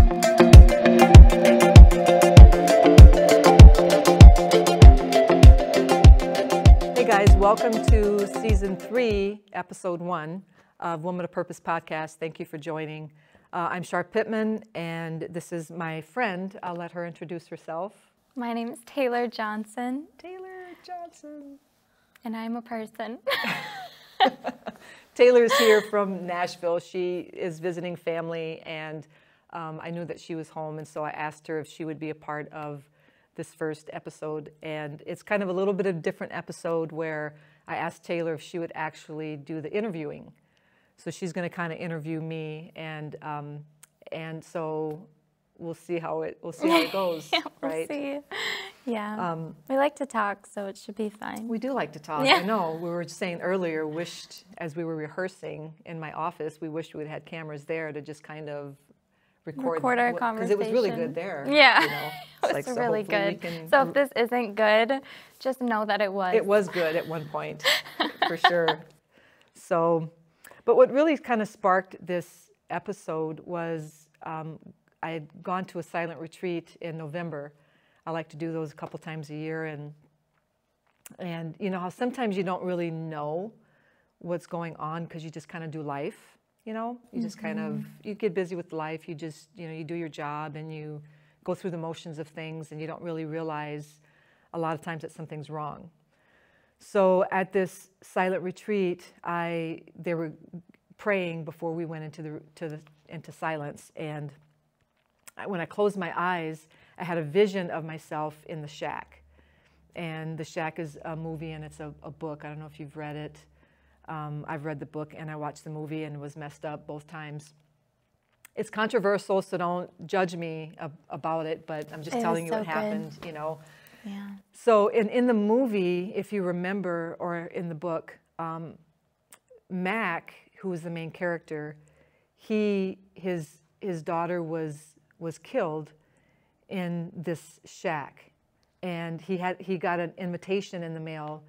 Hey guys, welcome to Season 3, Episode 1 of Woman of Purpose podcast. Thank you for joining. I'm Char Pittman, and this is my friend. I'll let her introduce herself. My name is Taylor Johnson. Taylor Johnson. And I'm a person. Taylor's here from Nashville. She is visiting family, and I knew that she was home, and so I asked her if she would be a part of this first episode. And it's kind of a little bit of a different episode where I asked Taylor if she would actually do the interviewing. So she's going to kind of interview me, and so we'll see how it goes. Yeah, right? We'll see. Yeah. We like to talk, so it should be fine. We do like to talk. Yeah. I know. We were just saying earlier, as we were rehearsing in my office, we wished we had had cameras there to just kind of record our conversation. Because it was really good there. Yeah. You know? It was really good. So if this isn't good, just know that it was. It was good at one point, for sure. So, but what really kind of sparked this episode was I had gone to a silent retreat in November. I like to do those a couple times a year, and you know how sometimes you don't really know what's going on because you just kind of do life. You know, you just kind of, you get busy with life. You just, you do your job and you go through the motions of things, and you don't really realize a lot of times that something's wrong. So at this silent retreat, they were praying before we went into silence, and when I closed my eyes, I had a vision of myself in the shack. And the shack is a movie, and it's a book. I don't know if you've read it. I've read the book and I watched the movie and was messed up both times. It's controversial, so don't judge me about it, but I'm just telling you what happened, you know. Yeah. So in the movie, if you remember, or in the book, Mac, who was the main character, his daughter was killed in this shack, and he got an invitation in the mail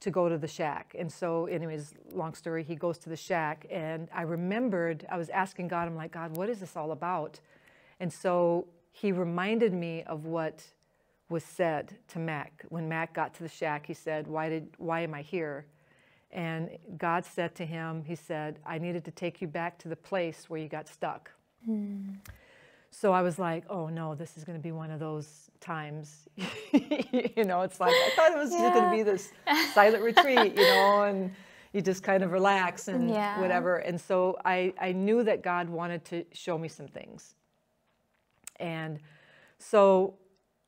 to go to the shack. And so anyways, long story, he goes to the shack, and I remembered, I was asking God, I'm like, God, what is this all about? And so he reminded me of what was said to Mac. When Mac got to the shack, he said, why am I here? And God said to him, he said, I needed to take you back to the place where you got stuck. So I was like, oh no, this is going to be one of those times. You know, it's like, I thought it was just going to be this silent retreat, and you just kind of relax and whatever. And so I knew that God wanted to show me some things. And so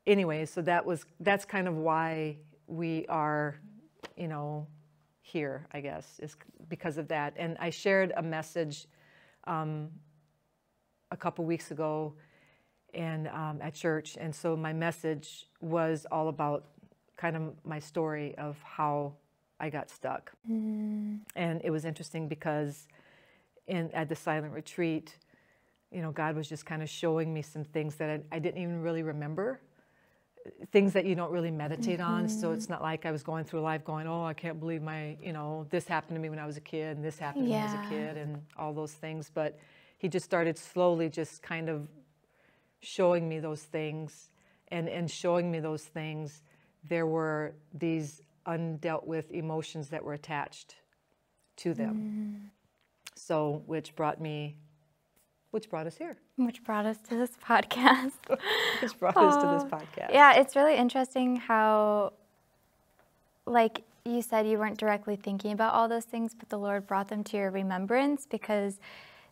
anyway, so that's kind of why we are, here, I guess, is because of that. And I shared a message a couple weeks ago at church, and so my message was all about kind of my story of how I got stuck. And it was interesting because at the silent retreat, God was just kind of showing me some things that I didn't even really remember, things that you don't really meditate on. So it's not like I was going through life going, oh, I can't believe this happened to me when I was a kid, and this happened to me as a kid, and all those ththings. But he just started slowly just kind of showing me those things, and showing me those things. There were these undealt with emotions that were attached to them. So, which brought us here. Which brought us to this podcast. Which brought us to this podcast. Yeah, it's really interesting how, like you said, you weren't directly thinking about all those things, but the Lord brought them to your remembrance because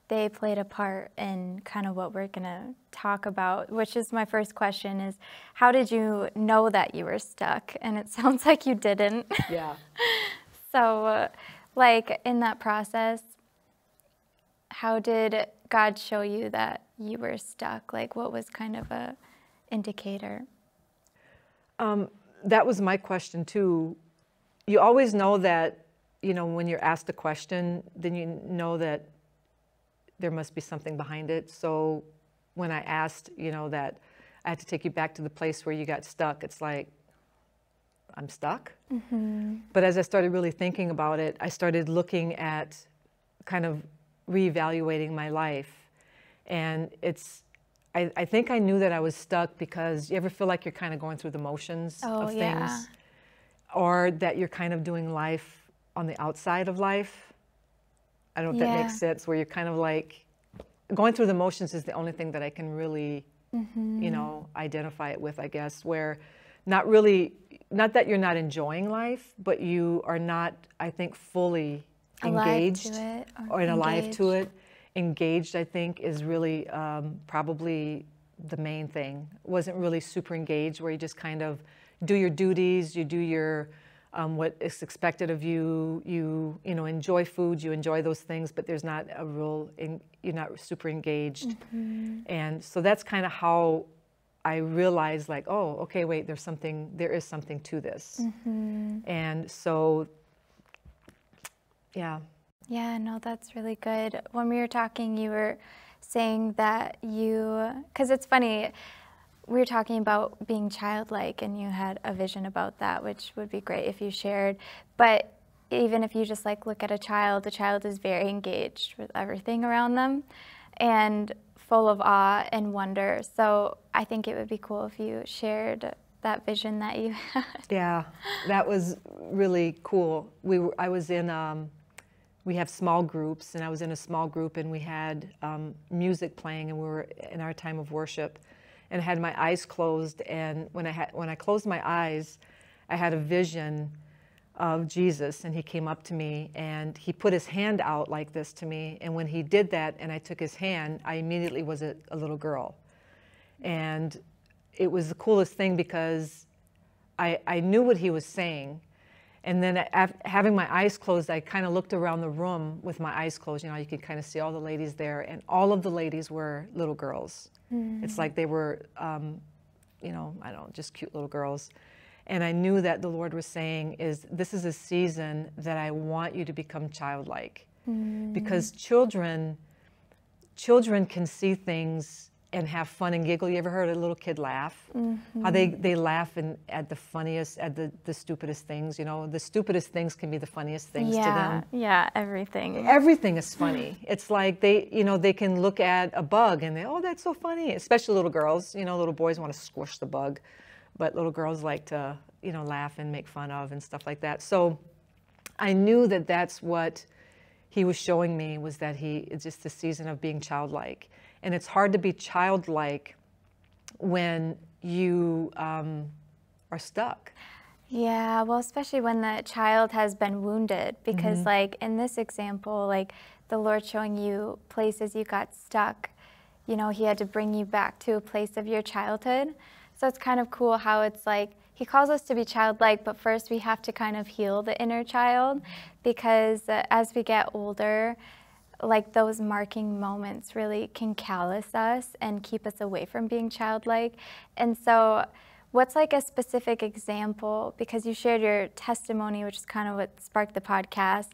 they played a part in kind of what we're going to talk about, which is my first question is, how did you know that you were stuck? And it sounds like you didn't. Yeah. So, like, in that process, how did God show you that you were stuck? Like, what was kind of a indicator? That was my question, too. You always know that, when you're asked a question, then you know that there must be something behind it. So when I asked, that I had to take you back to the place where you got stuck, it's like, I'm stuck? But as I started really thinking about it, I started looking at kind of reevaluating my life And I think I knew that I was stuck because you ever feel like you're kind of going through the motions of things, or that you're kind of doing life on the outside of life. I don't know if that makes sense, where you're kind of like going through the motions is the only thing that I can really, you know, identify it with, I guess, where not that you're not enjoying life, but you are not, I think, fully engaged or alive to it. Engaged, I think, is really probably the main thing. Wasn't really super engaged, where you just kind of do your duties, you do your what is expected of you. You know, enjoy food, you enjoy those things, but there's not a real, you're not super engaged. And so that's kind of how I realized, like, oh, okay, wait, there is something to this. And so, yeah. Yeah, no, that's really good. When we were talking, you were saying that because it's funny, we were talking about being childlike, and you had a vision about that, which would be great if you shared. But even if you just like look at a child, the child is very engaged with everything around them and full of awe and wonder. So I think it would be cool if you shared that vision that you had. Yeah, that was really cool. We have small groups, and I was in a small group, and we had music playing, and we were in our time of worship, and I had my eyes closed. And when I closed my eyes, I had a vision of Jesus, and he came up to me, and he put his hand out like this to me. And when he did that, and I took his hand, I immediately was a little girl. And it was the coolest thing because I knew what he was saying. And then having my eyes closed, I kind of looked around the room with my eyes closed. You know, you could kind of see all the ladies there, and all of the ladies were little girls. It's like they were, you know, I don't know, just cute little girls. And I knew that the Lord was saying, this is a season that I want you to become childlike. Because children can see things and have fun and giggle. You ever heard a little kid laugh? How they laugh at the funniest, at the stupidest things, you know? The stupidest things can be the funniest things to them. Yeah, everything. Everything is funny. It's like they can look at a bug and oh, that's so funny. Especially little girls, you know, little boys want to squish the bug, but little girls like to, you know, laugh and make fun of and stuff like that. So I knew that that's what he was showing me, was that it's just the season of being childlike. And it's hard to be childlike when you are stuck. Yeah, well, especially when the child has been wounded, because like in this example, like the Lord showing you places you got stuck, you know, he had to bring you back to a place of your childhood. So it's kind of cool how it's like, he calls us to be childlike, but first we have to kind of heal the inner child, because as we get older, like those marking moments really can callous us and keep us away from being childlike. And so what's like a specific example, because you shared your testimony, which is kind of what sparked the podcast,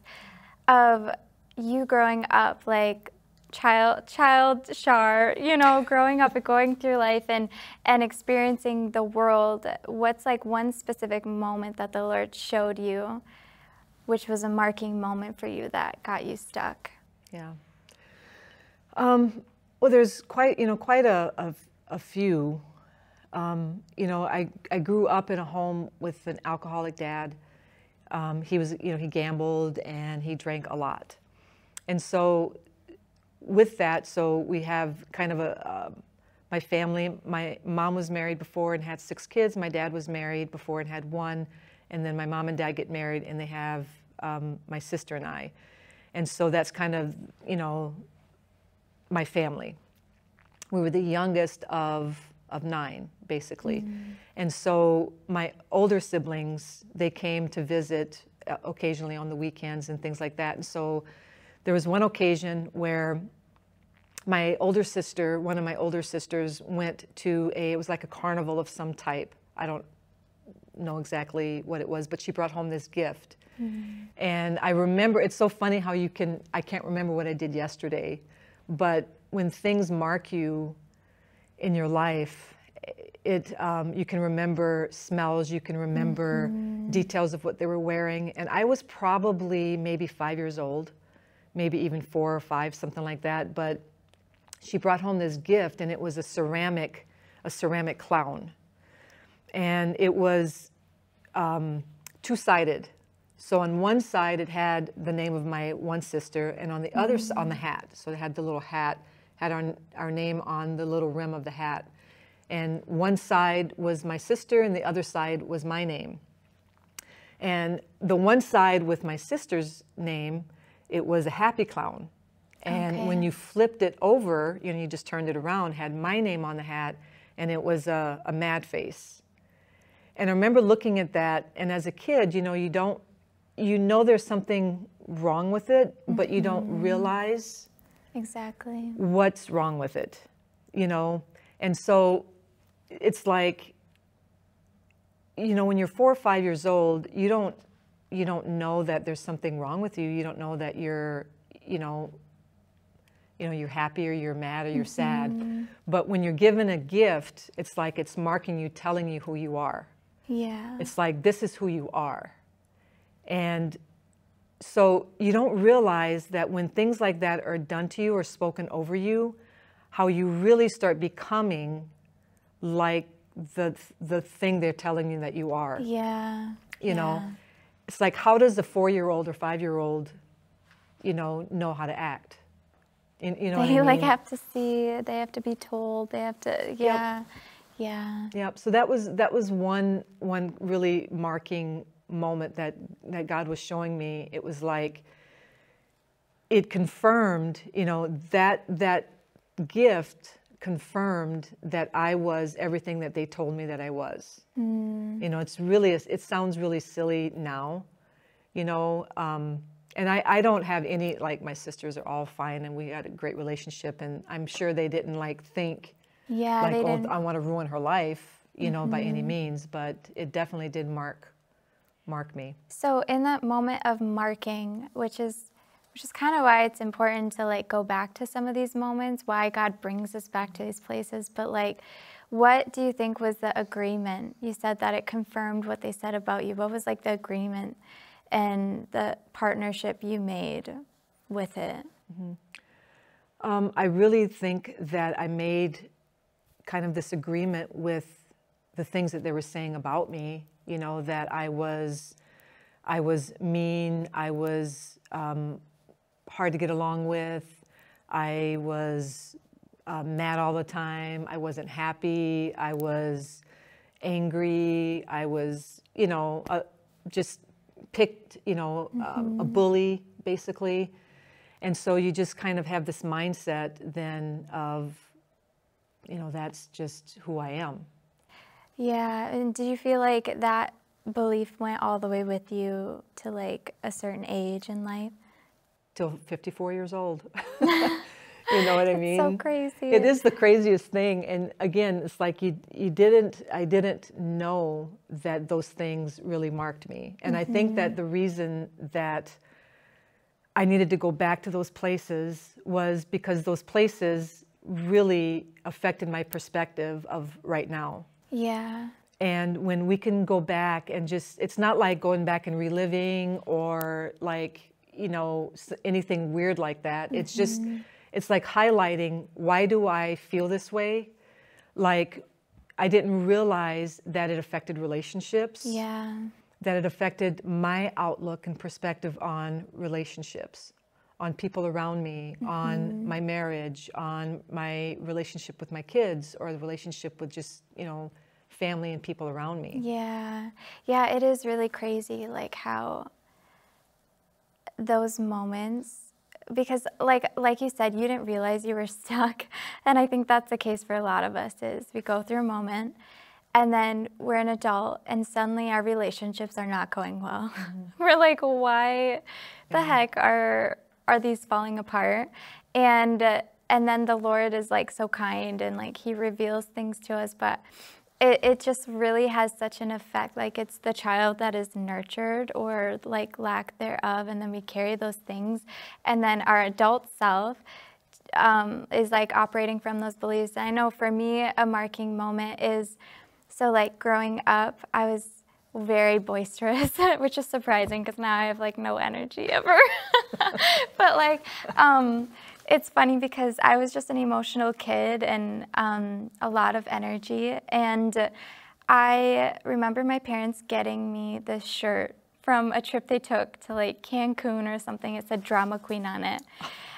of you growing up like child Char, you know, growing up and going through life and experiencing the world. What's like one specific moment that the Lord showed you, which was a marking moment for you that got you stuck? Yeah. Well, there's quite a few. You know, I grew up in a home with an alcoholic dad. He gambled and he drank a lot. And so with that, so we have kind of my family, my mom was married before and had 6 kids. My dad was married before and had 1. And then my mom and dad get married and they have my sister and I. And so that's kind of, you know, my family. We were the youngest of 9, basically. And so my older siblings, they came to visit occasionally on the weekends and things like that. And so there was one occasion where one of my older sisters went to it was like a carnival of some type. I don't know exactly what it was, but she brought home this gift. And I remember, it's so funny how I can't remember what I did yesterday, but when things mark you in your life, you can remember smells, you can remember details of what they were wearing. And I was probably maybe 5 years old, maybe even 4 or 5, something like that. But she brought home this gift, and it was a ceramic clown. And it was two-sided. So on one side, it had the name of my one sister, and on the other, on the hat. So it had the little hat, had our name on the little rim of the hat. And one side was my sister, and the other side was my name. And the one side with my sister's name, it was a happy clown. And when you flipped it over, you know, you just turned it around, had my name on the hat, and it was a mad face. And I remember looking at that, and as a kid, you know, you know there's something wrong with it, but you don't realize exactly what's wrong with it, you know? And so it's like, you know, when you're 4 or 5 years old, you don't know that there's something wrong with you. You don't know that you're, you know, you're happy or you're mad or you're sad. But when you're given a gift, it's like it's marking you, telling you who you are. Yeah. It's like, this is who you are. And so you don't realize that when things like that are done to you or spoken over you, how you really start becoming like the thing they're telling you that you are. Yeah. You know, it's like, how does a 4-year-old or 5-year-old, you know how to act? You know they what I mean? like have to see, they have to be told, they have to, Yep. So that was one really marking moment that God was showing me. It was like, it confirmed, you know, that gift confirmed that I was everything that they told me that I was. You know, it sounds really silly now, you know, and I don't have any, like, my sisters are all fine, and we had a great relationship, and I'm sure they didn't like think, like, they oh, didn't. I want to ruin her life, you know, by any means, but it definitely did mark me. So in that moment of marking, which is kind of why it's important to like go back to some of these moments, why God brings us back to these places, but like, what do you think was the agreement? You said that it confirmed what they said about you. What was like the agreement and the partnership you made with it? I really think that I made kind of this agreement with the things that they were saying about me, you know, that I was mean, I was hard to get along with, I was mad all the time, I wasn't happy, I was angry, I was, you know, just picked, you know, a bully, basically. And so you just kind of have this mindset then of, you know, that's just who I am. Yeah, and do you feel like that belief went all the way with you to like a certain age in life? Till 54 years old. You know what I mean? So crazy. It is the craziest thing. And again, it's like I didn't know that those things really marked me. And I think that the reason that I needed to go back to those places was because those places really affected my perspective of right now. Yeah. And when we can go back and just, it's not like going back and reliving or like, you know, anything weird like that. It's just, it's like highlighting, why do I feel this way? Like, I didn't realize that it affected relationships. Yeah. That it affected my outlook and perspective on relationships, on people around me, on my marriage, on my relationship with my kids, or the relationship with just, you know, family and people around me. Yeah. Yeah, it is really crazy, like how those moments, because like you said, you didn't realize you were stuck. And I think that's the case for a lot of us, is we go through a moment and then we're an adult and suddenly our relationships are not going well. We're like, why the heck are these falling apart? And then the Lord is like so kind and like he reveals things to us, but it just really has such an effect. Like it's the child that is nurtured or like lack thereof, and then we carry those things, and then our adult self is like operating from those beliefs. And I know for me, a marking moment is, so like growing up, I was very boisterous, which is surprising because now I have like no energy ever. But like It's funny because I was just an emotional kid and a lot of energy. And I remember my parents getting me this shirt from a trip they took to like Cancun or something. It said drama queen on it.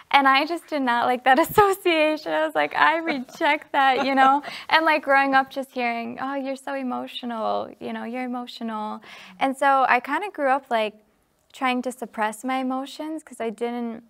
And I just did not like that association. I was like, I reject that, you know? And like growing up just hearing, oh, you're so emotional, you know, you're emotional. And so I kind of grew up like trying to suppress my emotions because I didn't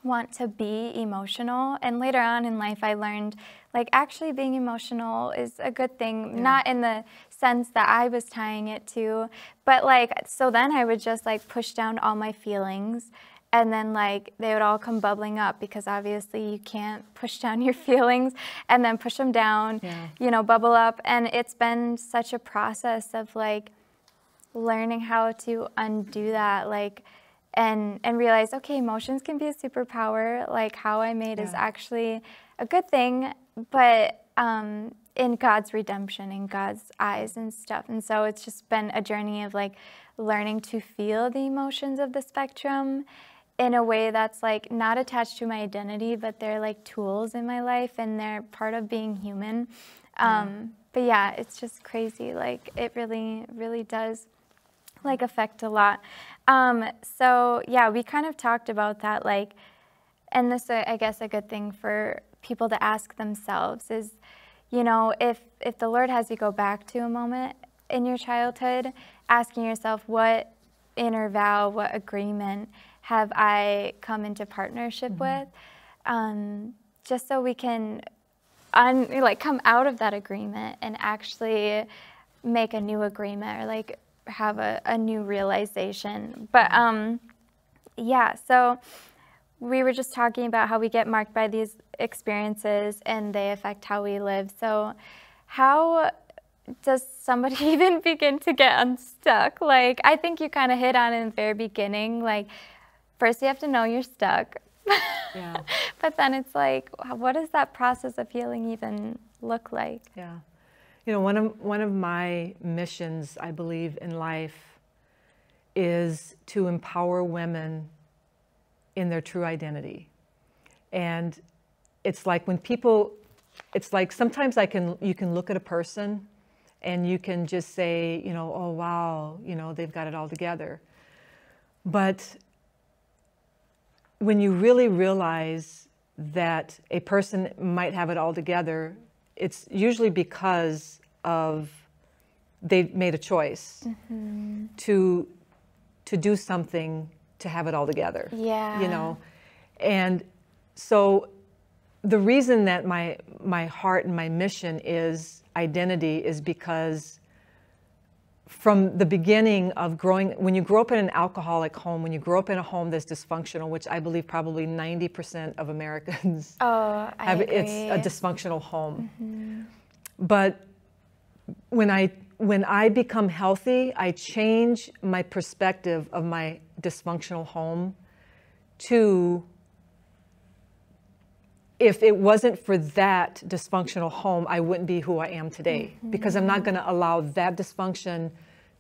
want to be emotional. And later on in life, I learned like actually being emotional is a good thing, not in the sense that I was tying it to, but like, so then I would just like push down all my feelings. And then like they would all come bubbling up because obviously you can't push down your feelings and then push them down, you know, bubble up. And it's been such a process of like learning how to undo that, like, and realize, okay, emotions can be a superpower. Like how I made is actually a good thing, but in God's redemption, in God's eyes and stuff. And so it's just been a journey of like learning to feel the emotions of the spectrum in a way that's like not attached to my identity, but they're like tools in my life and they're part of being human. But yeah, it's just crazy. Like it really, really does like affect a lot. So yeah, we kind of talked about that, like, and this, I guess, a good thing for people to ask themselves is, you know, if the Lord has you go back to a moment in your childhood, asking yourself, what inner vow, what agreement have I come into partnership with? Just so we can come out of that agreement and actually make a new agreement or like have a new realization. But yeah, so we were just talking about how we get marked by these experiences and they affect how we live. So how does somebody even begin to get unstuck? Like, I think you kind of hit on it in the very beginning. Like, first you have to know you're stuck. But then it's like, what does that process of healing even look like? You know, one of my missions, I believe, in life is to empower women in their true identity. And it's like when people, it's like sometimes you can look at a person and you can just say, you know, oh wow, you know, they've got it all together. But when you really realize that a person might have it all together, it's usually because of they made a choice to do something to have it all together. You know, and so the reason that my heart and my mission is identity is because from the beginning of growing, when you grow up in an alcoholic home, when you grow up in a home that's dysfunctional, which I believe probably 90% of Americans have, it's a dysfunctional home. But when I become healthy, I change my perspective of my dysfunctional home to, if it wasn't for that dysfunctional home, I wouldn't be who I am today. Because I'm not going to allow that dysfunction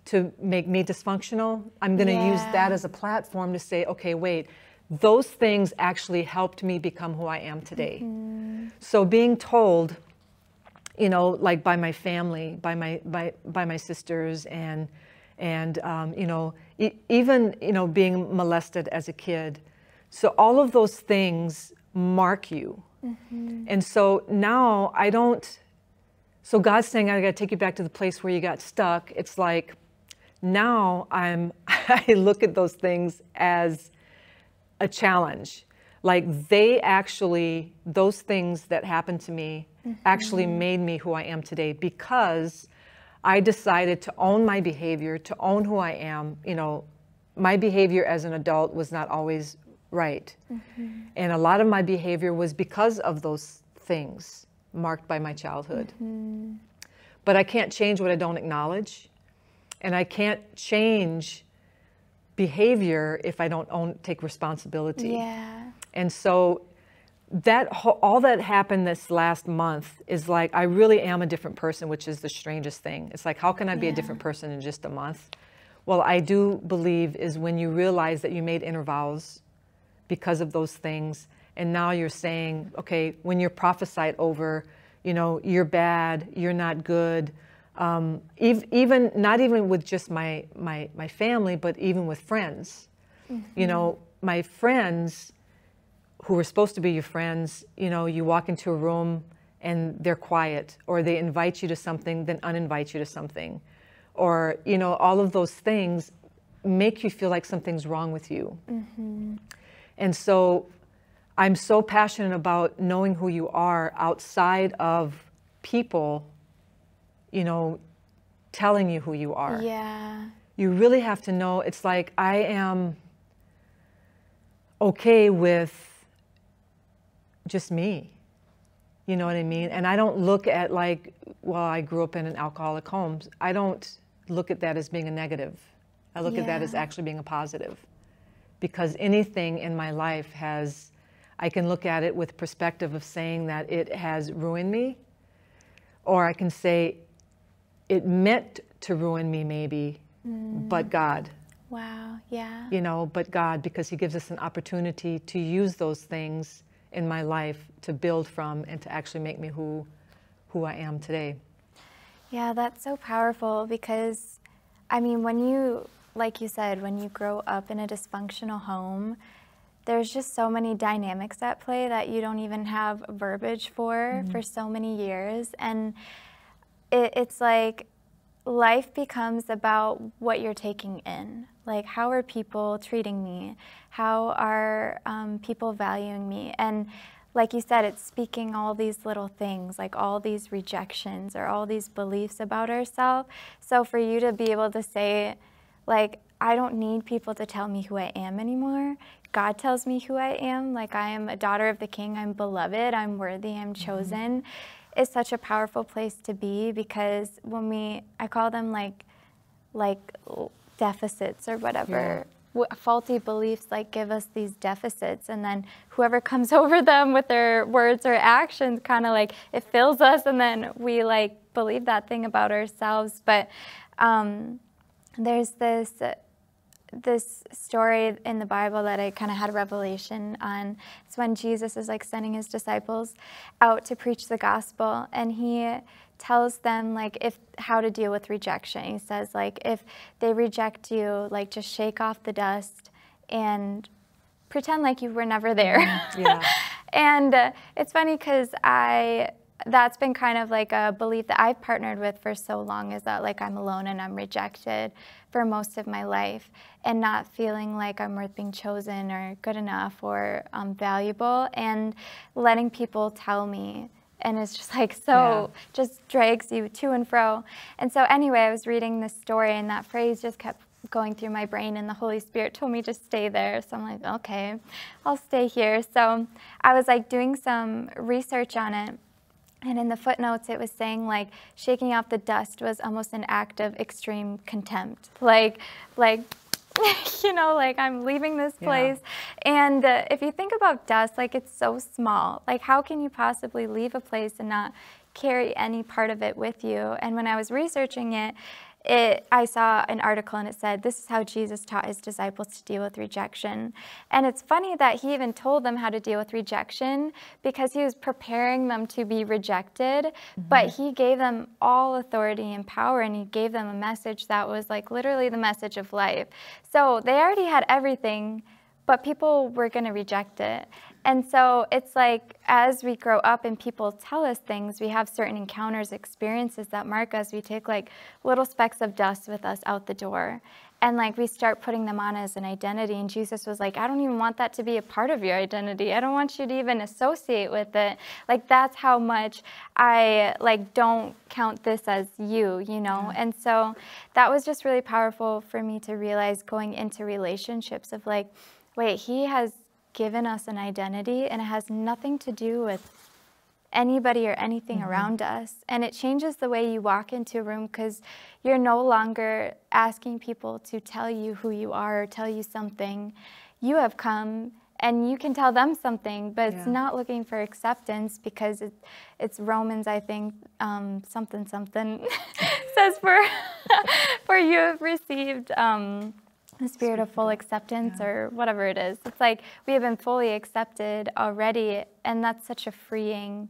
to make me dysfunctional. I'm going to use that as a platform to say, okay, wait, those things actually helped me become who I am today. So being told, you know, like by my family, by my sisters, and you know, even, you know, being molested as a kid. So all of those things mark you. And so now I don't, so God's saying, I got to take you back to the place where you got stuck. It's like, now I look at those things as a challenge. Like they actually, those things that happened to me actually made me who I am today, because I decided to own my behavior, to own who I am. You know, my behavior as an adult was not always right. And a lot of my behavior was because of those things marked by my childhood. But I can't change what I don't acknowledge. And I can't change behavior if I don't take responsibility. And so that all that happened this last month is like, I really am a different person, which is the strangest thing. It's like, how can I be a different person in just a month? Well, I do believe is when you realize that you made inner vows because of those things, And now you're saying, okay, when you're prophesied over, you know, you're bad, you're not good. Even not even with just my family, but even with friends. You know, my friends who were supposed to be your friends, you know, you walk into a room and they're quiet, or they invite you to something, then uninvite you to something. Or, you know, all of those things make you feel like something's wrong with you. And so I'm so passionate about knowing who you are outside of people, you know, telling you who you are. Yeah. You really have to know. It's like I am okay with just me. You know what I mean? And I don't look at like, well, I grew up in an alcoholic home. I don't look at that as being a negative. I look at that as actually being a positive. Because anything in my life has, I can look at it with perspective of saying that it has ruined me, or I can say it meant to ruin me maybe, but God. Wow, yeah. You know, but God, because He gives us an opportunity to use those things in my life to build from and to actually make me who I am today. Yeah, that's so powerful because, I mean, when you, like you said, when you grow up in a dysfunctional home, there's just so many dynamics at play that you don't even have verbiage for so many years. And it's like life becomes about what you're taking in. Like, how are people treating me? How are people valuing me? And like you said, it's speaking all these little things, like all these rejections or all these beliefs about ourselves. So for you to be able to say, like, I don't need people to tell me who I am anymore. God tells me who I am. Like, I am a daughter of the King. I'm beloved. I'm worthy. I'm chosen. It's such a powerful place to be, because when I call them like deficits or whatever. Faulty beliefs like give us these deficits, and then whoever comes over them with their words or actions kind of like it fills us, and then we like believe that thing about ourselves. But there's this story in the Bible that I kind of had a revelation on. It's when Jesus is like sending his disciples out to preach the gospel, and he tells them like how to deal with rejection. He says like, if they reject you, like just shake off the dust and pretend like you were never there. Yeah. And it's funny because that's been kind of like a belief that I've partnered with for so long, is that like I'm alone and I'm rejected for most of my life, and not feeling like I'm worth being chosen or good enough or valuable, and letting people tell me. And it's just like, just drags you to and fro. And so anyway, I was reading this story, and that phrase just kept going through my brain, and the Holy Spirit told me to stay there. So I'm like, okay, I'll stay here. So I was like doing some research on it. And in the footnotes, it was saying like shaking off the dust was almost an act of extreme contempt. Like, you know, like I'm leaving this place. And if you think about dust, like it's so small. Like how can you possibly leave a place and not carry any part of it with you? And when I was researching it, I saw an article, and it said, this is how Jesus taught his disciples to deal with rejection. And it's funny that he even told them how to deal with rejection, because he was preparing them to be rejected, but he gave them all authority and power, and he gave them a message that was like literally the message of life. So they already had everything, but people were going to reject it. And so it's like, as we grow up and people tell us things, we have certain encounters, experiences that mark us. We take like little specks of dust with us out the door, and like we start putting them on as an identity. And Jesus was like, I don't even want that to be a part of your identity. I don't want you to even associate with it. Like that's how much I like don't count this as you know? And so that was just really powerful for me to realize going into relationships of like, wait, he has given us an identity, and it has nothing to do with anybody or anything around us. And it changes the way you walk into a room, because you're no longer asking people to tell you who you are or tell you something. You have come and you can tell them something, but it's not looking for acceptance, because it's Romans, I think, something says for you have received the spirit of full acceptance or whatever it is. It's like we have been fully accepted already, and that's such a freeing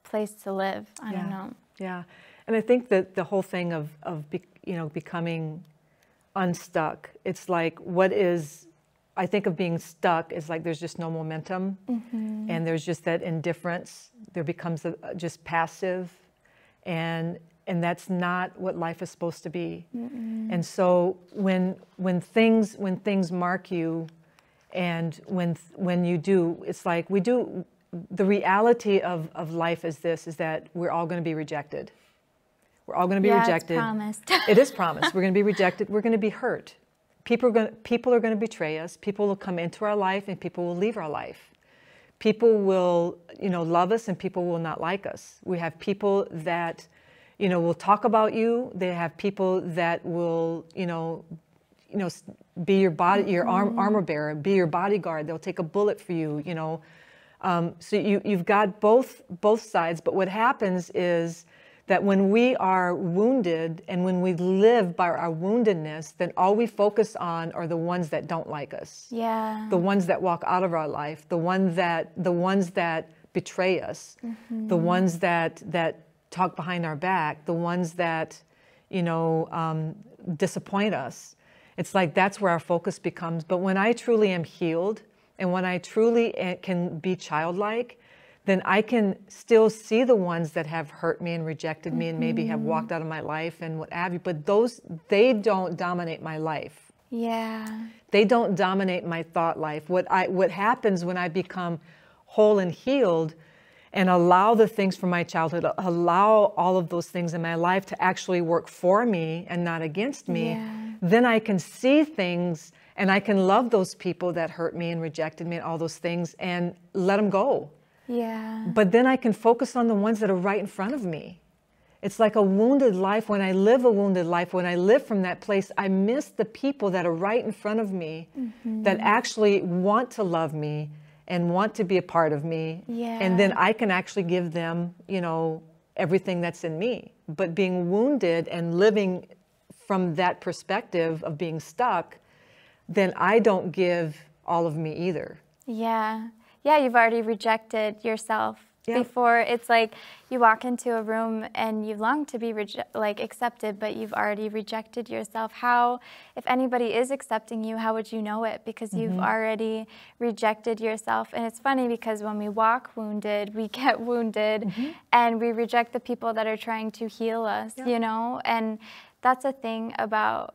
place to live. I don't know. Yeah, and I think that the whole thing of becoming unstuck, it's like I think of being stuck is like there's just no momentum, and there's just that indifference. There becomes just passive, and that's not what life is supposed to be. And so when things mark you, and when you do, it's like we do. The reality of life is that we're all going to be rejected. We're all going to be rejected. It's promised. It is promised. We're going to be rejected. We're going to be hurt. People are going to betray us. People will come into our life, and people will leave our life. People will, love us, and people will not like us. We have people that, will talk about you. They have people that will, be your body, your armor bearer, be your bodyguard. They'll take a bullet for you. So you've got both sides. But what happens is that when we are wounded and when we live by our woundedness, then all we focus on are the ones that don't like us. Yeah. The ones that walk out of our life, the ones that betray us, the ones that talk behind our back, the ones that, disappoint us. It's like that's where our focus becomes. But when I truly am healed and when I truly can be childlike, then I can still see the ones that have hurt me and rejected me and maybe have walked out of my life and what have you. But they don't dominate my life. Yeah. They don't dominate my thought life. What happens when I become whole and healed and allow the things from my childhood, allow all of those things in my life to actually work for me and not against me, then I can see things and I can love those people that hurt me and rejected me and all those things and let them go. Yeah. But then I can focus on the ones that are right in front of me. It's like a wounded life. When I live a wounded life, when I live from that place, I miss the people that are right in front of me that actually want to love me and want to be a part of me. Yeah. And then I can actually give them, everything that's in me. But being wounded and living from that perspective of being stuck, then I don't give all of me either. Yeah. Yeah, you've already rejected yourself before. It's like you walk into a room and you long to be accepted, but you've already rejected yourself. How, if anybody is accepting you, how would you know it? Because you've already rejected yourself. And it's funny because when we walk wounded, we get wounded and we reject the people that are trying to heal us, And that's a thing about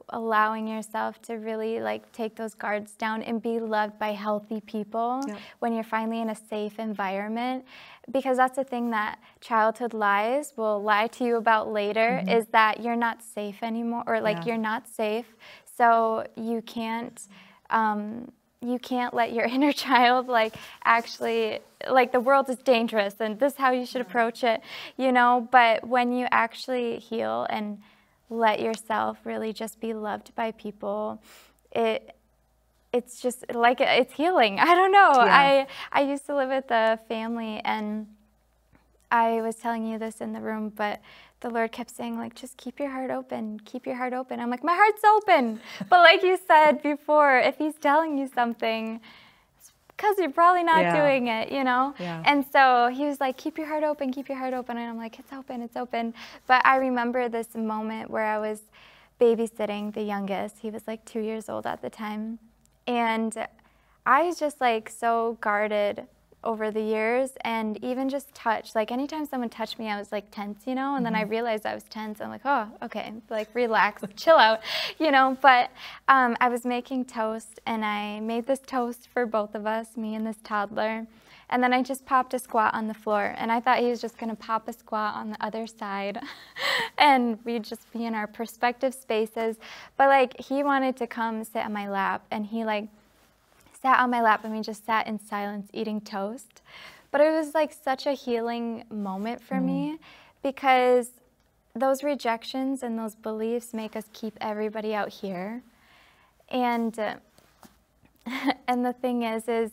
allowing yourself to really take those guards down and be loved by healthy people when you're finally in a safe environment. Because that's the thing that childhood lies will lie to you about later, is that you're not safe anymore, or you're not safe. So you can't let your inner child actually the world is dangerous and this is how you should approach it, But when you actually heal and let yourself really just be loved by people, it's just it's healing. I don't know. I used to live with a family, and I was telling you this in the room, but the Lord kept saying just keep your heart open, keep your heart open. I'm like, my heart's open. But like you said before, if he's telling you something, because you're probably not doing it, And so he was like, keep your heart open, keep your heart open. And I'm like, it's open, it's open. But I remember this moment where I was babysitting the youngest. He was 2 years old at the time. And I was just so guarded over the years, and even just touch. Anytime someone touched me, I was tense, and then I realized I was tense. I'm like, oh, okay, relax, chill out, But I was making toast, and I made this toast for both of us, me and this toddler. And then I just popped a squat on the floor, and I thought he was just gonna pop a squat on the other side and we'd just be in our perspective spaces. But he wanted to come sit on my lap, and he sat on my lap, and we just sat in silence eating toast. But it was such a healing moment for me, because those rejections and those beliefs make us keep everybody out here. And and the thing is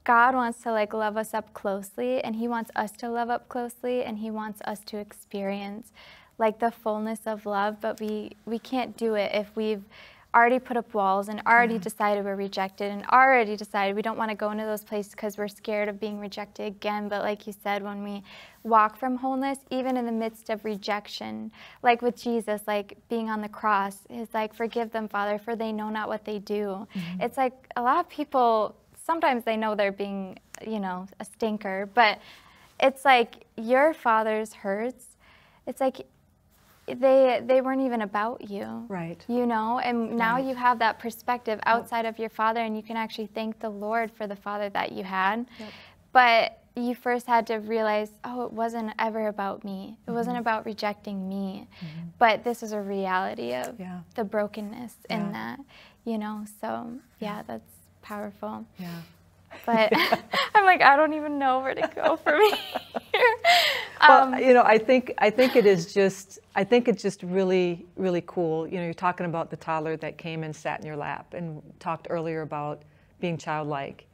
God wants to love us up closely, and he wants us to love up closely, and he wants us to experience the fullness of love, but we can't do it if we've already put up walls and already decided we're rejected and already decided we don't want to go into those places because we're scared of being rejected again. But like you said, when we walk from wholeness, even in the midst of rejection, like with Jesus, like being on the cross, it's like, forgive them, Father, for they know not what they do. It's like a lot of people, sometimes they know they're being, you know, a stinker, but it's like your Father's hurts. It's like they weren't even about you. Right. You know, and now you have that perspective outside of your father, and you can actually thank the Lord for the father that you had. But you first had to realize, oh, it wasn't ever about me. It wasn't about rejecting me. But this is a reality of the brokenness in that, you know. So, yeah, that's powerful. Yeah. But I'm like, I don't even know where to go from here. Well, you know, I think it is just, I think it's just really, really cool. You know, you're talking about the toddler that came and sat in your lap, and talked earlier about being childlike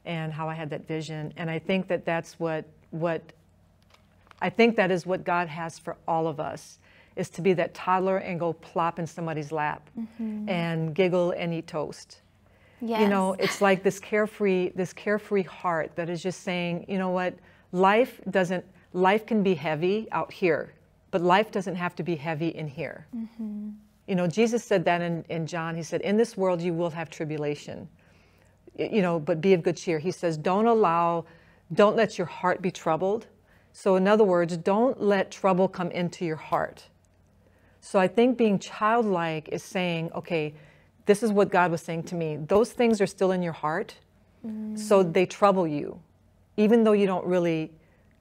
and how I had that vision. And I think that that's what I think that is what God has for all of us, is to be that toddler and go plop in somebody's lap and giggle and eat toast. Yes. You know, it's like this carefree heart that is just saying, you know what, life can be heavy out here, but life doesn't have to be heavy in here. You know, Jesus said that in John. He said, in this world you will have tribulation, you know, but be of good cheer. He says, don't let your heart be troubled. So in other words, don't let trouble come into your heart. So I think being childlike is saying, okay, this is what God was saying to me. Those things are still in your heart, so they trouble you, even though you don't really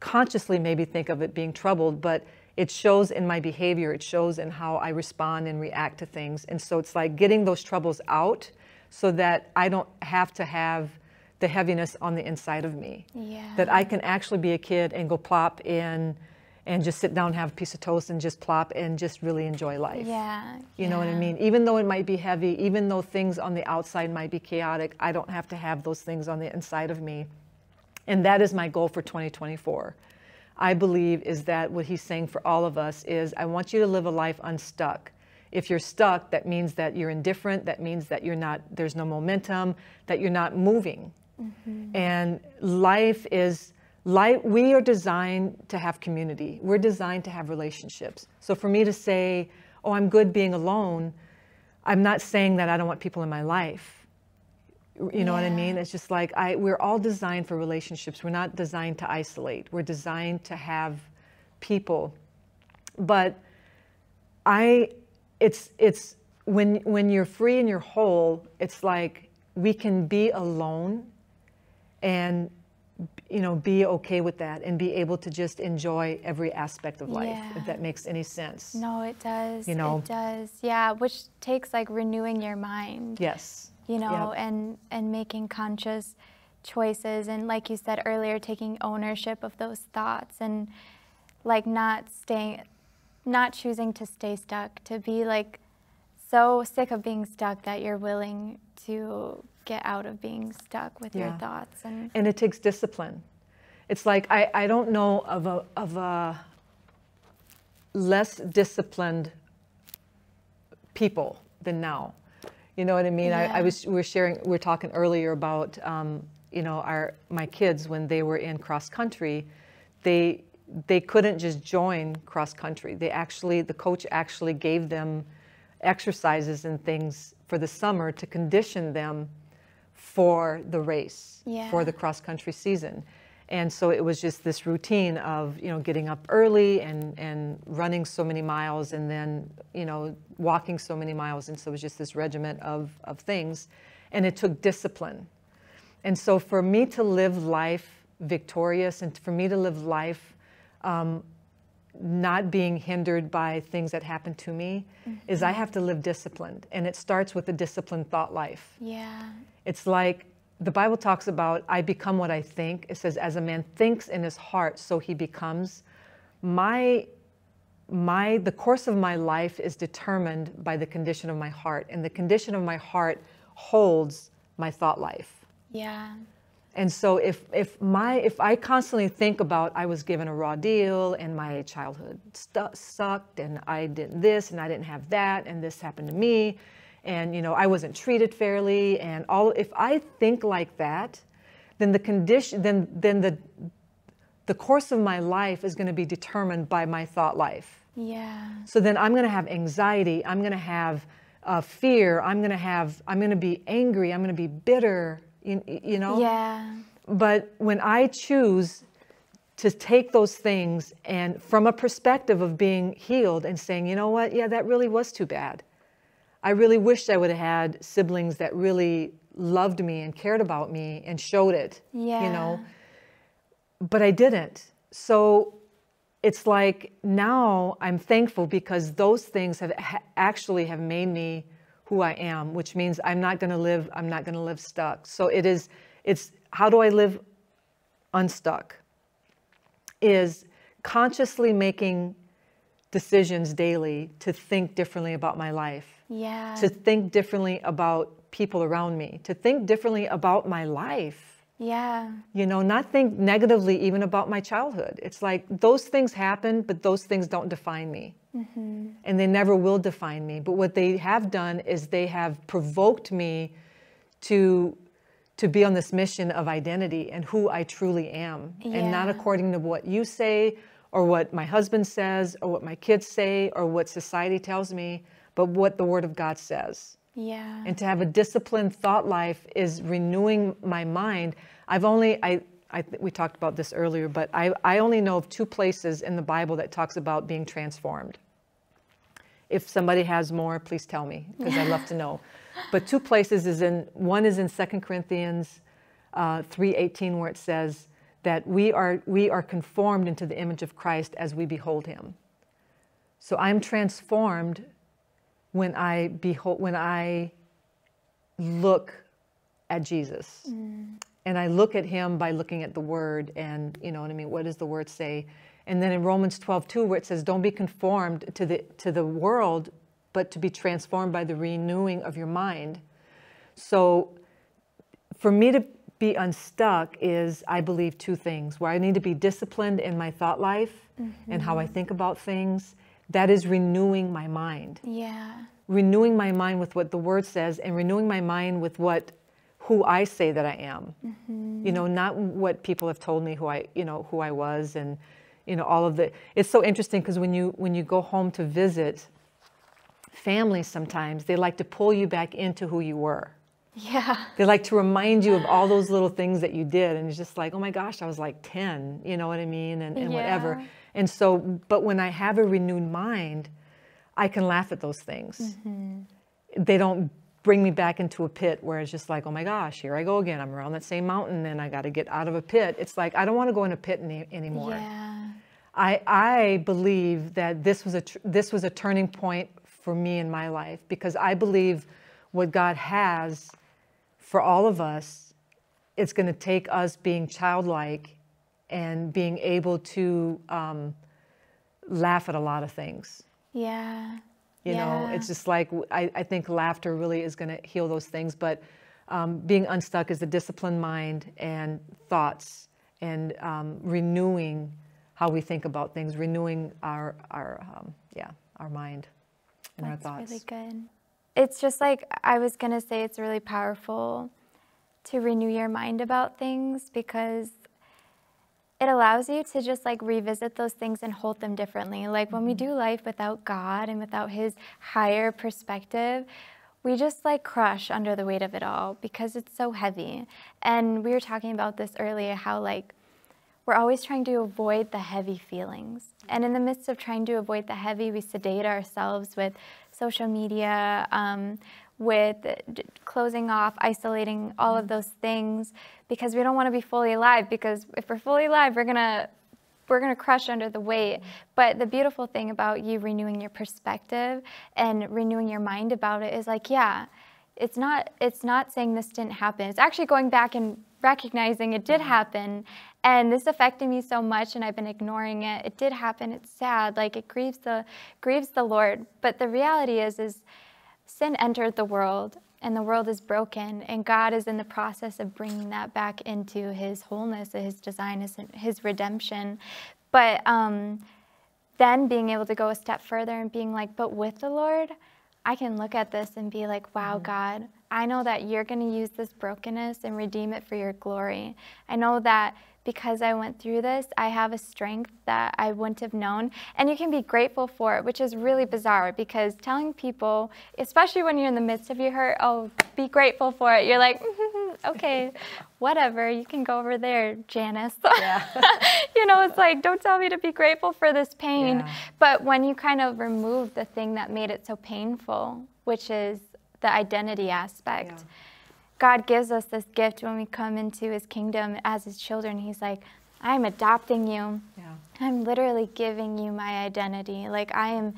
consciously maybe think of it being troubled, but it shows in my behavior. It shows in how I respond and react to things. And so it's like getting those troubles out so that I don't have to have the heaviness on the inside of me. That I can actually be a kid and go plop in and just sit down and have a piece of toast and just plop and just really enjoy life. You know what I mean? Even though it might be heavy, even though things on the outside might be chaotic, I don't have to have those things on the inside of me. And that is my goal for 2024. I believe is that what he's saying for all of us is, I want you to live a life unstuck. If you're stuck, that means that you're indifferent. That means that you're not, there's no momentum, that you're not moving. And we are designed to have community. We're designed to have relationships. So for me to say, oh, I'm good being alone, I'm not saying that I don't want people in my life. You know what I mean? It's just like, we're all designed for relationships. We're not designed to isolate. We're designed to have people. But it's when you're free and you're whole, it's like we can be alone and, you know, be okay with that and be able to just enjoy every aspect of life, if that makes any sense. No, it does. You know? It does. Yeah, which takes like renewing your mind. Yes. You know, and making conscious choices, and like you said earlier, taking ownership of those thoughts, and like not choosing to stay stuck, to be like so sick of being stuck that you're willing to get out of being stuck with your thoughts. And it takes discipline. It's like, I don't know of a less disciplined people than now. You know what I mean? We were talking earlier about, you know, my kids, when they were in cross country, they couldn't just join cross country. The coach actually gave them exercises and things for the summer to condition them for the race, for the cross country season. And so it was just this routine of, you know, getting up early and running so many miles, and then, you know, walking so many miles. And so it was just this regiment of things, and it took discipline. And so for me to live life victorious, and for me to live life not being hindered by things that happen to me, is I have to live disciplined. And it starts with a disciplined thought life. It's like, the Bible talks about, I become what I think. It says, as a man thinks in his heart, so he becomes. The course of my life is determined by the condition of my heart, and the condition of my heart holds my thought life. And so if I constantly think about, I was given a raw deal, and my childhood sucked, and I did this, and I didn't have that, and this happened to me, and, you know, I wasn't treated fairly, and all. If I think like that, then the course of my life is going to be determined by my thought life. Yeah. So then I'm going to have anxiety. I'm going to have fear. I'm going to be angry. I'm going to be bitter. You know. Yeah. But when I choose to take those things and from a perspective of being healed and saying, you know what, yeah, that really was too bad. I really wished I would have had siblings that really loved me and cared about me and showed it, Yeah. you know, but I didn't. So it's like now I'm thankful because those things have actually have made me who I am, which means I'm not going to live stuck. So it's how do I live unstuck? Is consciously making decisions daily to think differently about my life, to think differently about people around me, to think differently about my life. Yeah. You know, not think negatively even about my childhood. It's like those things happen, but those things don't define me. Mm-hmm. And they never will define me. But what they have done is they have provoked me to be on this mission of identity and who I truly am, and not according to what you say or what my husband says or what my kids say or what society tells me, but what the Word of God says. Yeah. And to have a disciplined thought life is renewing my mind. We talked about this earlier, but I only know of 2 places in the Bible that talks about being transformed. If somebody has more, please tell me, because I'd love to know. But 2 places one is in 2 Corinthians 3:18, where it says that we are conformed into the image of Christ as we behold him. So I'm transformed when I look at Jesus. And I look at him by looking at the Word, and you know what I mean, what does the Word say? And then in Romans 12:2, where it says, don't be conformed to the world, but to be transformed by the renewing of your mind. So for me to be unstuck is, I believe, 2 things, where I need to be disciplined in my thought life and how I think about things. That is renewing my mind. Yeah. Renewing my mind with what the Word says, and renewing my mind with who I say that I am. You know, not what people have told me who I was, and you know, all of the. It's so interesting because when you go home to visit families, sometimes they like to pull you back into who you were. Yeah. They like to remind you of all those little things that you did, and it's just like, oh my gosh, I was like 10, you know what I mean, and whatever. And so, but when I have a renewed mind, I can laugh at those things. They don't bring me back into a pit where it's just like, oh my gosh, here I go again. I'm around that same mountain and I got to get out of a pit. It's like, I don't want to go in a pit anymore. Yeah. I believe that this was a turning point for me in my life, because I believe what God has for all of us, it's going to take us being childlike and being able to laugh at a lot of things. Yeah. You know, it's just like, I think laughter really is going to heal those things. But being unstuck is a disciplined mind and thoughts, and renewing how we think about things, renewing our mind and our thoughts. That's really good. It's just like, I was going to say, it's really powerful to renew your mind about things, because it allows you to just like revisit those things and hold them differently. Like when we do life without God and without his higher perspective, we just like crush under the weight of it all because it's so heavy. And we were talking about this earlier, how like we're always trying to avoid the heavy feelings. And in the midst of trying to avoid the heavy, we sedate ourselves with social media, with closing off, isolating, all of those things, because we don't want to be fully alive, because if we're fully alive, we're gonna crush under the weight. But the beautiful thing about you renewing your perspective and renewing your mind about it is like, yeah, it's not saying this didn't happen. It's actually going back and recognizing it did happen, and this affected me so much and I've been ignoring it. It did happen. It's sad. Like it grieves the Lord. But the reality is sin entered the world, and the world is broken, and God is in the process of bringing that back into his wholeness, his design, his redemption. But then being able to go a step further and being like, but with the Lord, I can look at this and be like, wow, God, I know that you're going to use this brokenness and redeem it for your glory. I know that because I went through this, I have a strength that I wouldn't have known. And you can be grateful for it, which is really bizarre, because telling people, especially when you're in the midst of your hurt, oh, be grateful for it. You're like, okay, whatever, you can go over there, Janice. Yeah. You know, it's like, don't tell me to be grateful for this pain. Yeah. But when you kind of remove the thing that made it so painful, which is the identity aspect, Yeah. God gives us this gift when we come into his kingdom as his children. He's like, I'm adopting you. Yeah. I'm literally giving you my identity. Like, I am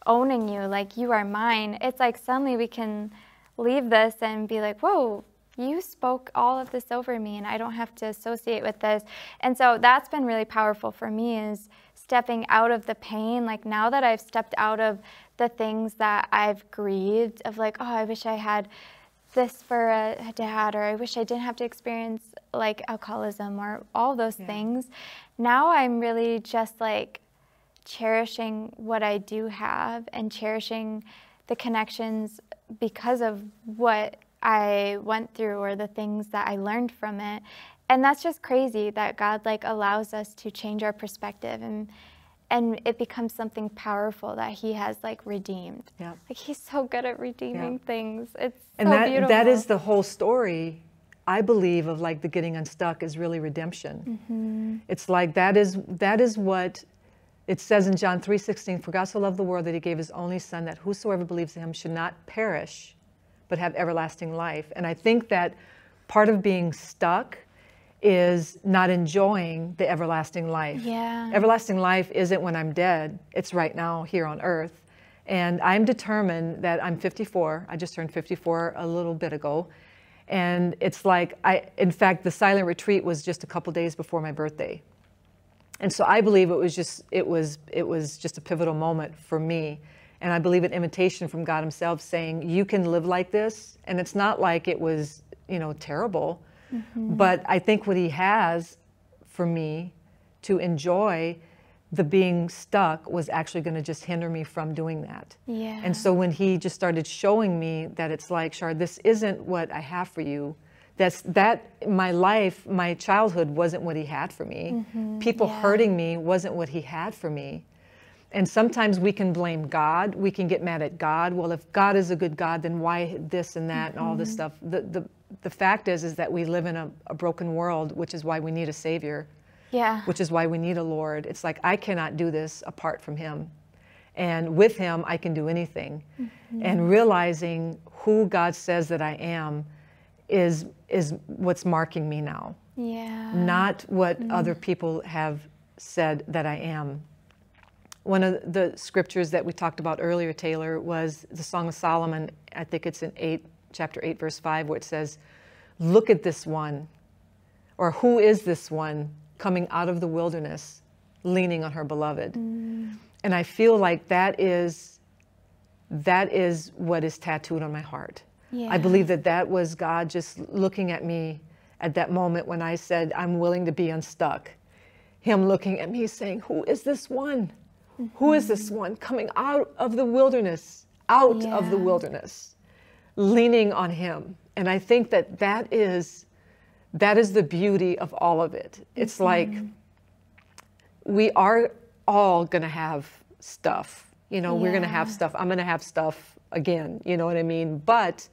owning you. Like, you are mine. It's like suddenly we can leave this and be like, whoa, you spoke all of this over me and I don't have to associate with this. And so that's been really powerful for me, is stepping out of the pain. Like, now that I've stepped out of the things that I've grieved of, like, oh, I wish I had this for a dad, or I wish I didn't have to experience like alcoholism or all those things. Now I'm really just like cherishing what I do have and cherishing the connections because of what I went through or the things that I learned from it. And that's just crazy that God like allows us to change our perspective, and it becomes something powerful that he has like redeemed. Yeah. Like, he's so good at redeeming things. It's And so beautiful. that is the whole story, I believe, of like the getting unstuck is really redemption. It's like that is what it says in John 3:16, for God so loved the world that he gave his only son, that whosoever believes in him should not perish, but have everlasting life. And I think that part of being stuck is not enjoying the everlasting life. Yeah. Everlasting life isn't when I'm dead. It's right now here on earth. And I'm determined that I'm 54. I just turned 54 a little bit ago. And it's like, in fact, the silent retreat was just a couple days before my birthday. And so I believe it was just a pivotal moment for me. And I believe an invitation from God himself saying, you can live like this. And it's not like it was, terrible. But I think what he has for me to enjoy the being stuck was actually going to just hinder me from doing that. Yeah. And so when he just started showing me that it's like, Char, this isn't what I have for you. My life, my childhood wasn't what he had for me. People hurting me wasn't what he had for me. And sometimes we can blame God. We can get mad at God. Well, if God is a good God, then why this and that and all this stuff? The fact is that we live in a broken world, which is why we need a Savior. Yeah. Which is why we need a Lord. It's like, I cannot do this apart from him. And with him, I can do anything. And realizing who God says that I am is what's marking me now. Yeah. Not what other people have said that I am. One of the scriptures that we talked about earlier, Taylor, was the Song of Solomon. I think it's in chapter 8, verse 5, where it says, look at this one, or who is this one coming out of the wilderness, leaning on her beloved? And I feel like that is what is tattooed on my heart. Yeah. I believe that was God just looking at me at that moment when I said, I'm willing to be unstuck. Him looking at me saying, who is this one? Who is this one coming out of the wilderness, of the wilderness, leaning on him? And I think that is the beauty of all of it. It's like, we are all going to have stuff. We're going to have stuff. I'm going to have stuff again. You know what I mean? But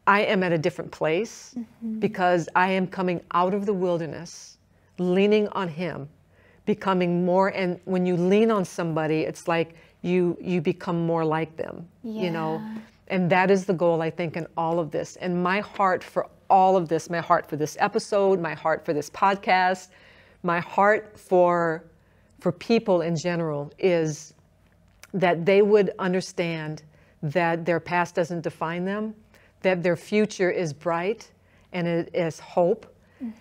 I am at a different place because I am coming out of the wilderness, leaning on him, becoming more. And when you lean on somebody, it's like you become more like them, And that is the goal, I think, in all of this. And my heart for all of this, my heart for this episode, my heart for this podcast, my heart for people in general is that they would understand that their past doesn't define them, that their future is bright and it is hope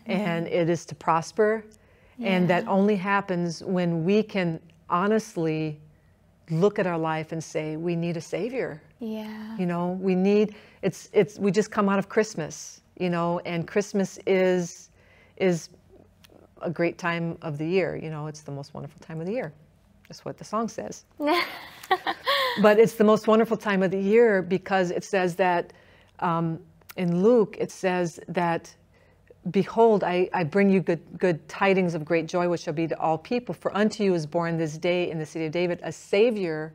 and it is to prosper. And that only happens when we can honestly look at our life and say, we need a Savior. Yeah. We need, we just come out of Christmas, and Christmas is a great time of the year. It's the most wonderful time of the year. That's what the song says. But it's the most wonderful time of the year because it says that in Luke, it says that, behold, I bring you good tidings of great joy, which shall be to all people. For unto you is born this day in the city of David a Savior,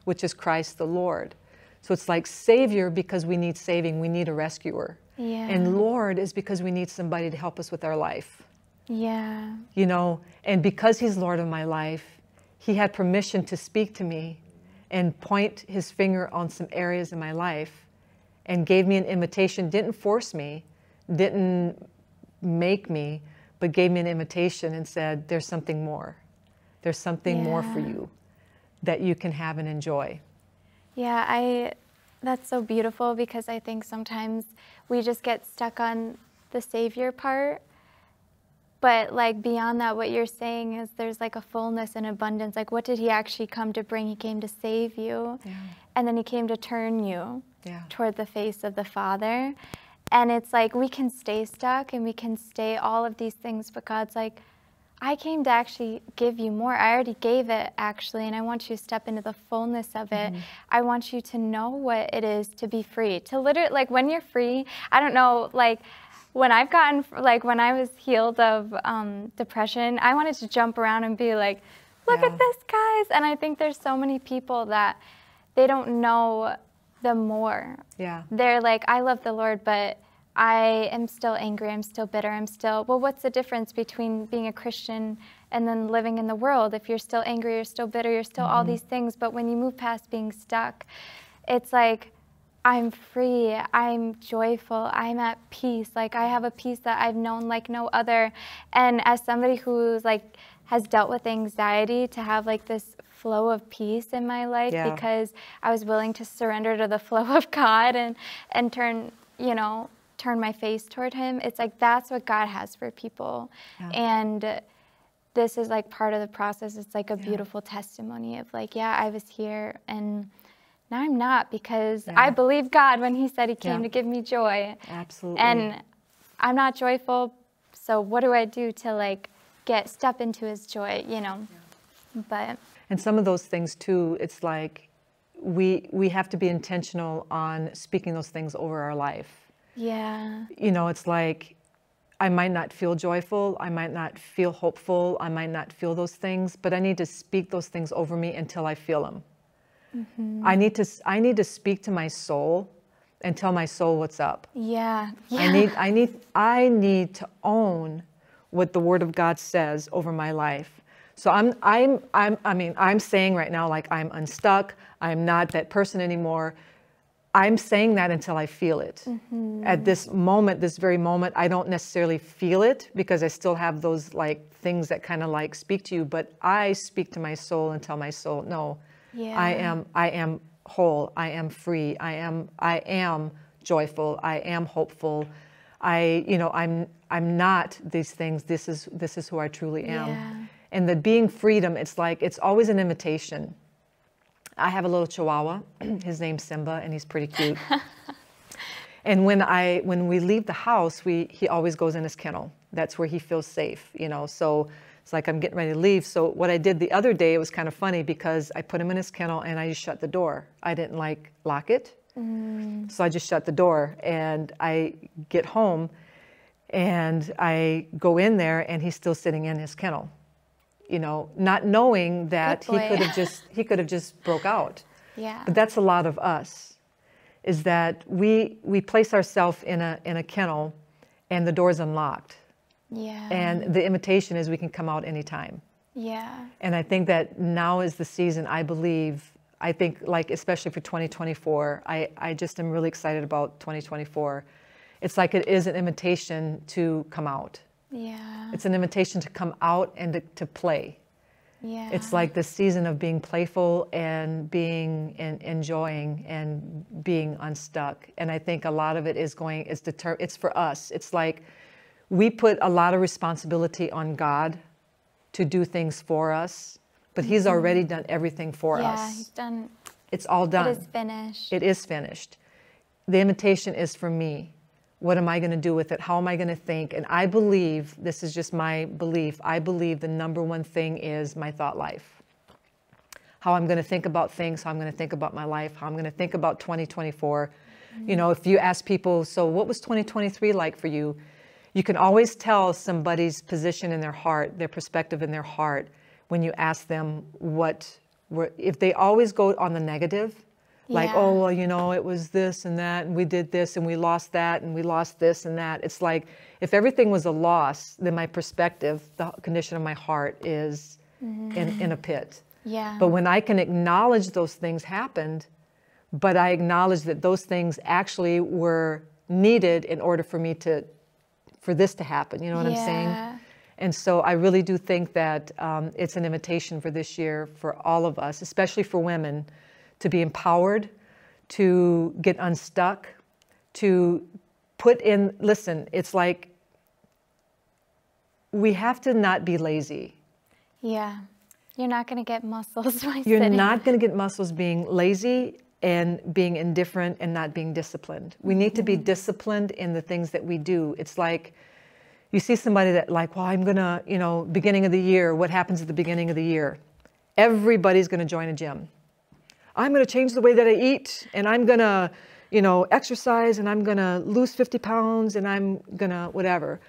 which is Christ the Lord. So it's like Savior because we need saving. We need a rescuer. Yeah. And Lord is because we need somebody to help us with our life. Yeah. You know, and because he's Lord of my life, he had permission to speak to me and point his finger on some areas in my life and gave me an invitation, didn't force me, didn't make me, but gave me an invitation and said, there's something more. There's something more for you that you can have and enjoy. Yeah, that's so beautiful because I think sometimes we just get stuck on the Savior part. But like beyond that, what you're saying is there's like a fullness and abundance. Like what did he actually come to bring? He came to save you. Yeah. And then he came to turn you toward the face of the Father. And it's like we can stay stuck and we can stay all of these things, but God's like, I came to actually give you more. I already gave it actually, and I want you to step into the fullness of it. I want you to know what it is to be free. To literally, like when you're free, I don't know, like when I've gotten, like when I was healed of depression, I wanted to jump around and be like, look at this, guys. And I think there's so many people that they don't know the more. Yeah. They're like, I love the Lord, but I am still angry, I'm still bitter, I'm still, well, what's the difference between being a Christian and then living in the world? If you're still angry, you're still bitter, you're still all these things, but when you move past being stuck, it's like, I'm free, I'm joyful, I'm at peace. Like I have a peace that I've known like no other. And as somebody who's like, has dealt with anxiety, to have like this flow of peace in my life because I was willing to surrender to the flow of God and turn, you know, turn my face toward him. It's like, that's what God has for people. And this is like part of the process. It's like a beautiful testimony of like, I was here and now I'm not, because I believe God when he said he came to give me joy. Absolutely. And I'm not joyful. So what do I do to like step into his joy, you know? But. And some of those things too, it's like we have to be intentional on speaking those things over our life. Yeah. You know, it's like, I might not feel joyful, I might not feel hopeful, I might not feel those things, but I need to speak those things over me until I feel them. I need to speak to my soul and tell my soul what's up. Yeah. I need to own what the Word of God says over my life. So I'm saying right now, like, I'm unstuck, I'm not that person anymore. I'm saying that until I feel it. At this moment, this very moment, I don't necessarily feel it because I still have those like things that kind of like speak to you, but I speak to my soul and tell my soul, no, I am whole, I am free, I am joyful, I am hopeful. I'm not these things. This is who I truly am. Yeah. And the being freedom, it's like, it's always an invitation. I have a little Chihuahua. His name's Simba, and he's pretty cute. And when we leave the house, he always goes in his kennel. That's where he feels safe, you know. So it's like I'm getting ready to leave. So what I did the other day, it was kind of funny because I put him in his kennel and I just shut the door. I didn't like lock it. So I just shut the door, and I get home and I go in there and he's still sitting in his kennel, you know, not knowing that he could have just broke out. Yeah. But that's a lot of us, is that we place ourselves in a kennel and the door's unlocked. Yeah. And the invitation is we can come out anytime. Yeah. And I think that now is the season, I think like, especially for 2024, I just am really excited about 2024. It's like it is an invitation to come out. Yeah. It's an invitation to come out and to play. Yeah. It's like the season of being playful and being and enjoying and being unstuck. And I think a lot of it is it's for us. It's like we put a lot of responsibility on God to do things for us, but he's already done everything for us. Yeah, he's done. It's all done. It is finished. It is finished. The invitation is for me. What am I going to do with it? How am I going to think? And I believe, this is just my belief, I believe the number one thing is my thought life. how I'm going to think about things, how I'm going to think about my life, how I'm going to think about 2024. You know, if you ask people, so what was 2023 like for you? You can always tell somebody's position in their heart, their perspective in their heart, when you ask them if they always go on the negative, like, oh, well, you know, it was this and that, and we did this, and we lost that, and we lost this and that. It's like, if everything was a loss, then my perspective, the condition of my heart is in a pit. Yeah. But when I can acknowledge those things happened, but I acknowledge that those things actually were needed in order for me for this to happen, you know what I'm saying? And so I really do think that it's an invitation for this year for all of us, especially for women, to be empowered, to get unstuck, to put in, listen, it's like we have to not be lazy. Yeah. You're not going to get muscles by You're sitting. not going to get muscles being lazy and being indifferent and not being disciplined. We need to be disciplined in the things that we do. It's like you see somebody that like, well, I'm going to, you know, beginning of the year, what happens at the beginning of the year? Everybody's going to join a gym. I'm going to change the way that I eat, and I'm going to, you know, exercise, and I'm going to lose 50 pounds, and I'm going to whatever.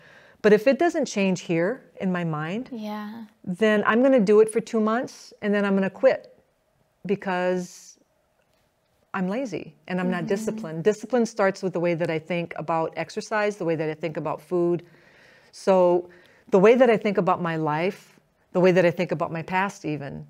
But if it doesn't change here in my mind, then I'm going to do it for 2 months, and then I'm going to quit because I'm lazy and I'm not disciplined. Discipline starts with the way that I think about exercise, the way that I think about food. So the way that I think about my life, the way that I think about my past even,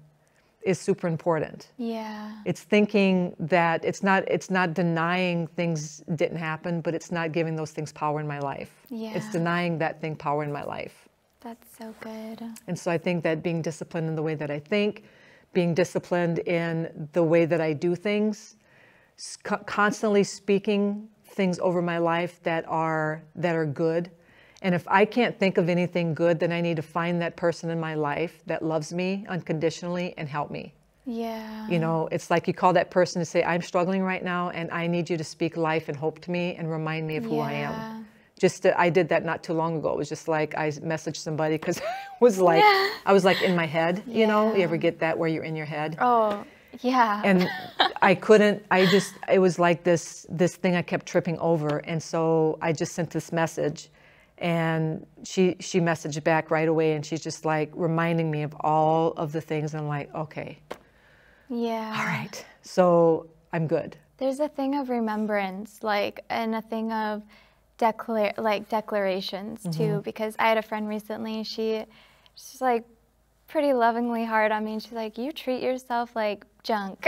is super important. Yeah. It's thinking that it's not denying things didn't happen, but it's not giving those things power in my life. Yeah. It's denying that thing power in my life. That's so good. And so I think that being disciplined in the way that I think, being disciplined in the way that I do things, constantly speaking things over my life that are good. And if I can't think of anything good, then I need to find that person in my life that loves me unconditionally and help me. Yeah. You know, it's like you call that person to say, I'm struggling right now, and I need you to speak life and hope to me and remind me of who I am. I did that not too long ago. It was just like I messaged somebody because I was like in my head, you know, you ever get that where you're in your head? Oh, yeah. And it was like this thing I kept tripping over. And so I just sent this message. And she messaged back right away, and she's just like reminding me of all of the things. And I'm like, okay. Yeah. All right. So I'm good. There's a thing of remembrance, and a thing of declarations too, because I had a friend recently, she's like pretty lovingly hard on me, and she's like, you treat yourself like junk.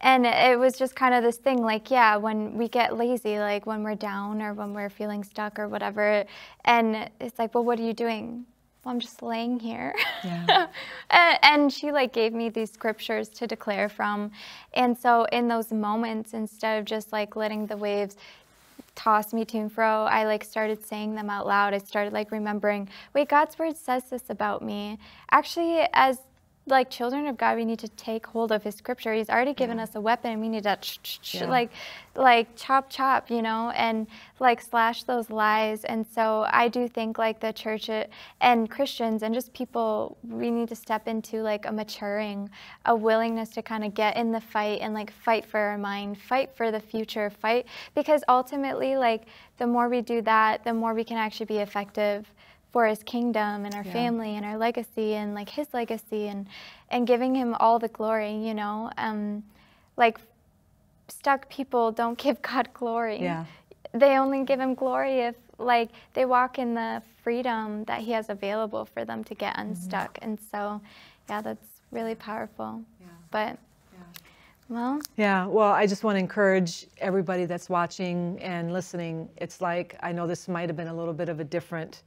And it was just kind of this thing, like, yeah, when we get lazy, like when we're down or when we're feeling stuck or whatever, and it's like, well, what are you doing? Well, I'm just laying here. Yeah. And she like gave me these scriptures to declare from. And so in those moments, instead of just like letting the waves toss me to and fro, I like started saying them out loud. I started like remembering, wait, God's word says this about me. Actually, as like children of God, we need to take hold of his scripture. He's already given us a weapon, and we need to like chop, you know, and like slash those lies. And so I do think like the church and Christians and just people, we need to step into like a maturing, a willingness to kind of get in the fight and like fight for our mind, fight for the future, fight, because ultimately like the more we do that, the more we can actually be effective for his kingdom and our family and our legacy and like his legacy and giving him all the glory, you know. Like stuck people don't give God glory. Yeah. They only give him glory if like they walk in the freedom that he has available for them to get unstuck. And so, yeah, that's really powerful. Yeah. But well. Yeah, well, I just want to encourage everybody that's watching and listening. It's like, I know this might have been a little bit of a different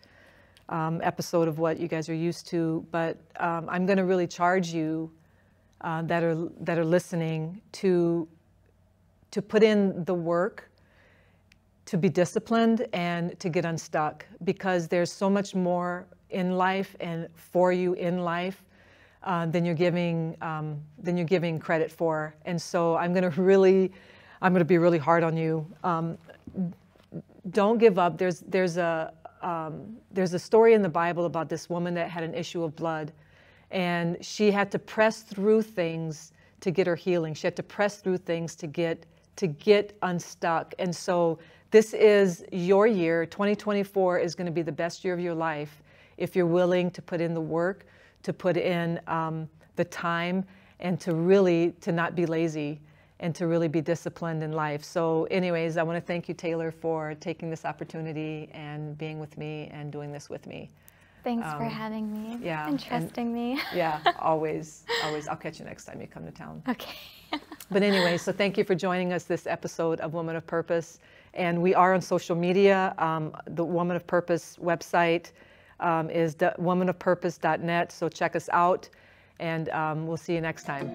episode of what you guys are used to, but I'm going to really charge you that are listening to put in the work, to be disciplined, and to get unstuck, because there's so much more in life and for you in life than you're giving credit for. And so I'm going to be really hard on you. Don't give up. There's a story in the Bible about this woman that had an issue of blood, And she had to press through things to get her healing. She had to press through things to get unstuck. And so this is your year. 2024 is going to be the best year of your life if you're willing to put in the work, to put in the time, and to not be lazy, and to really be disciplined in life. So anyways, I want to thank you, Taylor, for taking this opportunity and being with me and doing this with me. Thanks for having me. Yeah, and trusting me. Yeah, always. I'll catch you next time you come to town. Okay. But anyway, so thank you for joining us this episode of Woman of Purpose. And we are on social media. The Woman of Purpose website is womanofpurpose.net. So check us out, and we'll see you next time.